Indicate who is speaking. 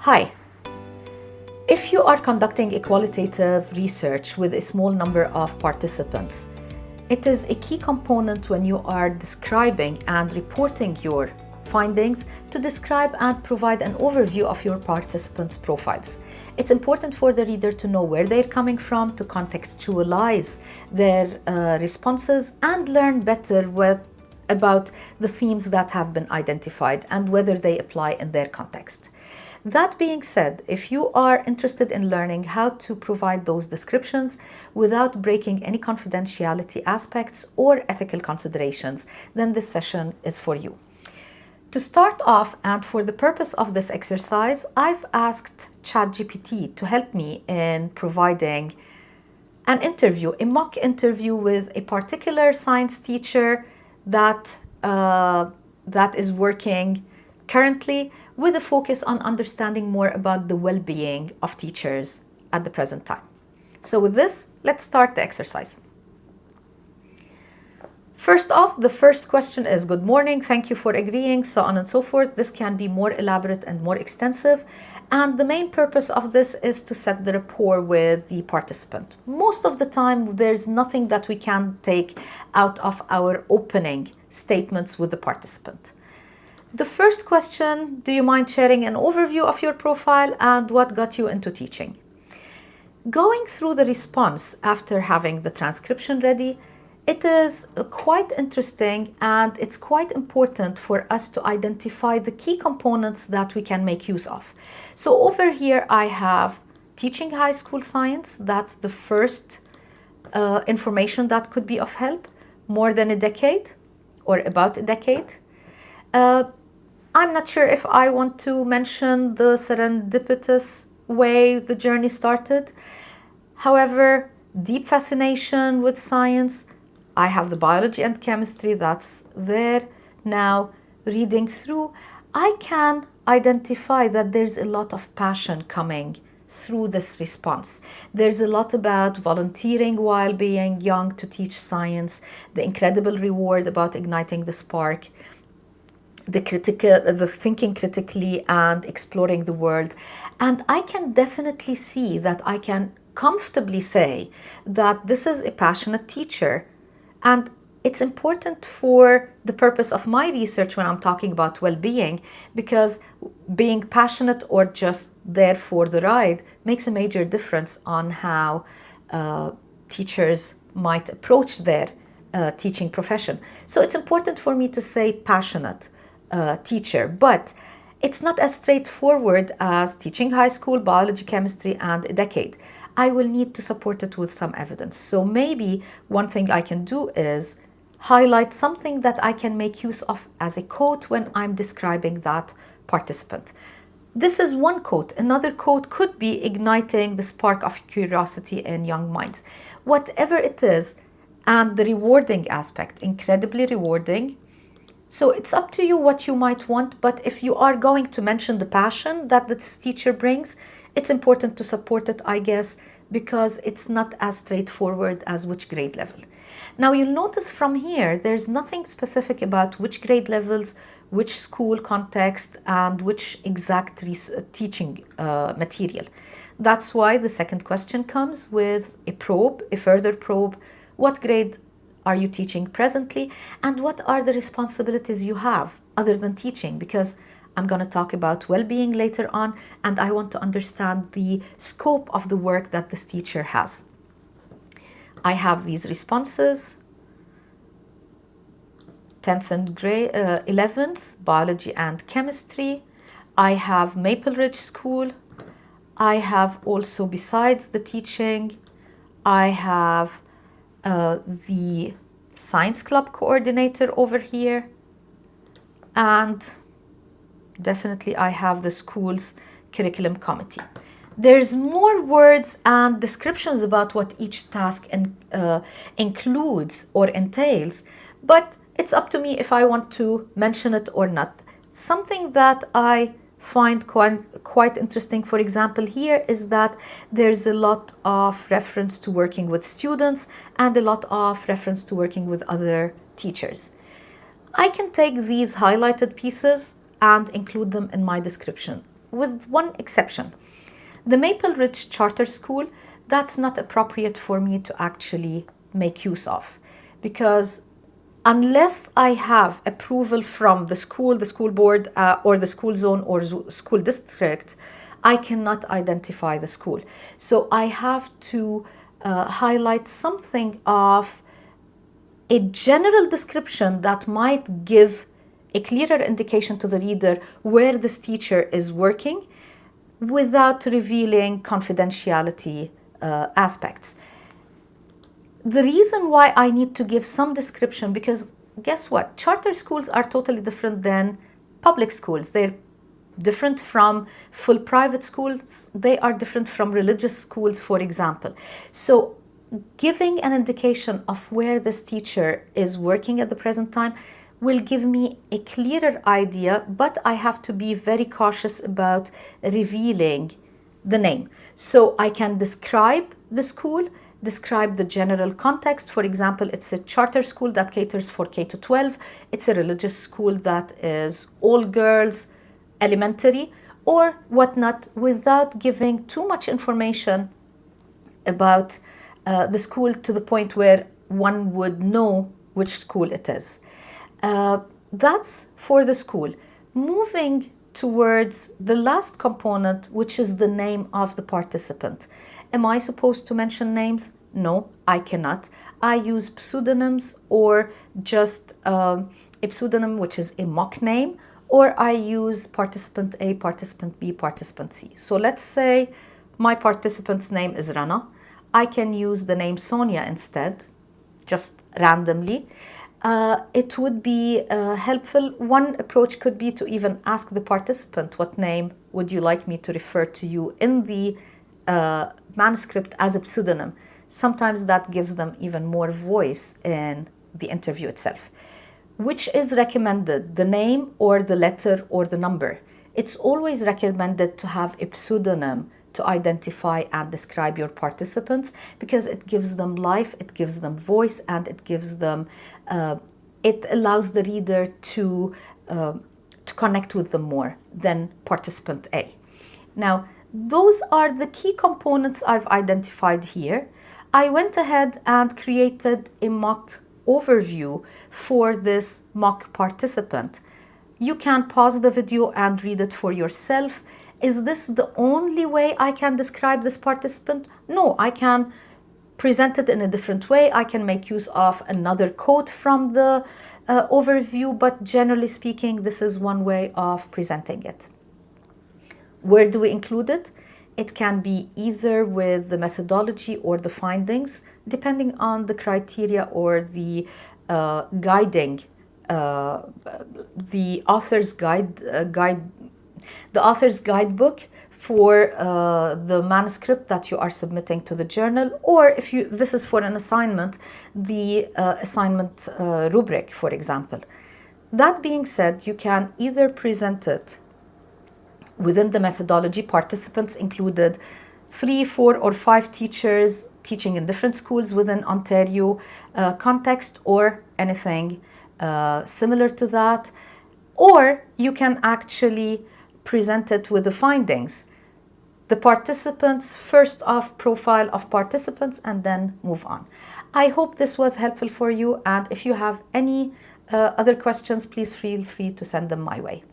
Speaker 1: Hi. If you are conducting a qualitative research with a small number of participants, it is a key component when you are describing and reporting your findings to describe and provide an overview of your participants' profiles. It's important for the reader to know where they're coming from, to contextualize their responses, and learn better about the themes that have been identified and whether they apply in their context. That being said, if you are interested in learning how to provide those descriptions without breaking any confidentiality aspects or ethical considerations, then this session is for you. To start off, and for the purpose of this exercise, I've asked ChatGPT to help me in providing an interview, a mock interview with a particular science teacher that is working currently with a focus on understanding more about the well-being of teachers at the present time. So with this, let's start the exercise. First off, the first question is, good morning, thank you for agreeing, so on and so forth. This can be more elaborate and more extensive. And the main purpose of this is to set the rapport with the participant. Most of the time, there's nothing that we can take out of our opening statements with the participant. The first question, do you mind sharing an overview of your profile and what got you into teaching? Going through the response after having the transcription ready, it is quite interesting and it's quite important for us to identify the key components that we can make use of. So over here I have teaching high school science. That's the first information that could be of help. More than a decade or about a decade. I'm not sure if I want to mention the serendipitous way the journey started. However, deep fascination with science. I have the biology and chemistry that's there. Now, reading through, I can identify that there's a lot of passion coming through this response. There's a lot about volunteering while being young to teach science, the incredible reward about igniting the spark, the thinking critically and exploring the world. And I can definitely see that I can comfortably say that this is a passionate teacher. And it's important for the purpose of my research when I'm talking about well-being, because being passionate or just there for the ride makes a major difference on how teachers might approach their teaching profession. So it's important for me to say passionate teacher, but it's not as straightforward as teaching high school, biology, chemistry, and a decade. I will need to support it with some evidence. So maybe one thing I can do is highlight something that I can make use of as a quote when I'm describing that participant. This is one quote. Another quote could be igniting the spark of curiosity in young minds. Whatever it is, and the rewarding aspect, incredibly rewarding. So it's up to you what you might want, but if you are going to mention the passion that this teacher brings, it's important to support it, I guess, because it's not as straightforward as which grade level. Now you'll notice from here, there's nothing specific about which grade levels, which school context, and which exact teaching material. That's why the second question comes with a probe, a further probe. What grade are you teaching presently, and what are the responsibilities you have other than teaching? Because I'm going to talk about well-being later on, and I want to understand the scope of the work that this teacher has. I have these responses. 10th and 11th, biology and chemistry. I have Maple Ridge School. I have also, besides the teaching, I have the science club coordinator over here, and definitely I have the school's curriculum committee. There's more words and descriptions about what each task includes or entails, but it's up to me if I want to mention it or not. Something that I find quite interesting, for example, here is that there's a lot of reference to working with students and a lot of reference to working with other teachers. I can take these highlighted pieces and include them in my description. with one exception. The Maple Ridge Charter School, that's not appropriate for me to actually make use of, because unless I have approval from the school board, or the school zone or school district, I cannot identify the school. So I have to highlight something of a general description that might give a clearer indication to the reader where this teacher is working without revealing confidentiality aspects. The reason why I need to give some description, because guess what? Charter schools are totally different than public schools. They're different from full private schools. They are different from religious schools, for example. So giving an indication of where this teacher is working at the present time will give me a clearer idea, but I have to be very cautious about revealing the name. So I can describe the school, describe the general context. For example, it's a charter school that caters for K to 12. It's a religious school that is all girls, elementary, or whatnot, without giving too much information about the school to the point where one would know which school it is. That's for the school. Moving towards the last component, which is the name of the participant. Am I supposed to mention names? No, I cannot. I use pseudonyms, or just a pseudonym, which is a mock name, or I use participant A, participant B, participant C. So let's say my participant's name is Rana. I can use the name Sonia instead, just randomly. It would be helpful. One approach could be to even ask the participant, what name would you like me to refer to you in the manuscript as a pseudonym? Sometimes that gives them even more voice in the interview itself. Which is recommended, the name or the letter or the number? It's always recommended to have a pseudonym to identify and describe your participants, because it gives them life, it gives them voice, and it gives them, it allows the reader to connect with them more than participant A. Now, those are the key components I've identified here. I went ahead and created a mock overview for this mock participant. You can pause the video and read it for yourself. Is this the only way I can describe this participant? No, I can present it in a different way. I can make use of another quote from the overview, but generally speaking, this is one way of presenting it. Where do we include it? It can be either with the methodology or the findings, depending on the criteria or the guiding, the author's guidebook for the manuscript that you are submitting to the journal, or if this is for an assignment, the assignment rubric, for example. That being said, you can either present it within the methodology. Participants included 3, 4, or 5 teachers teaching in different schools within Ontario context, or anything similar to that. Or you can actually present it with the findings, the participants, first off, profile of participants, and then move on. I hope this was helpful for you, and if you have any other questions, please feel free to send them my way.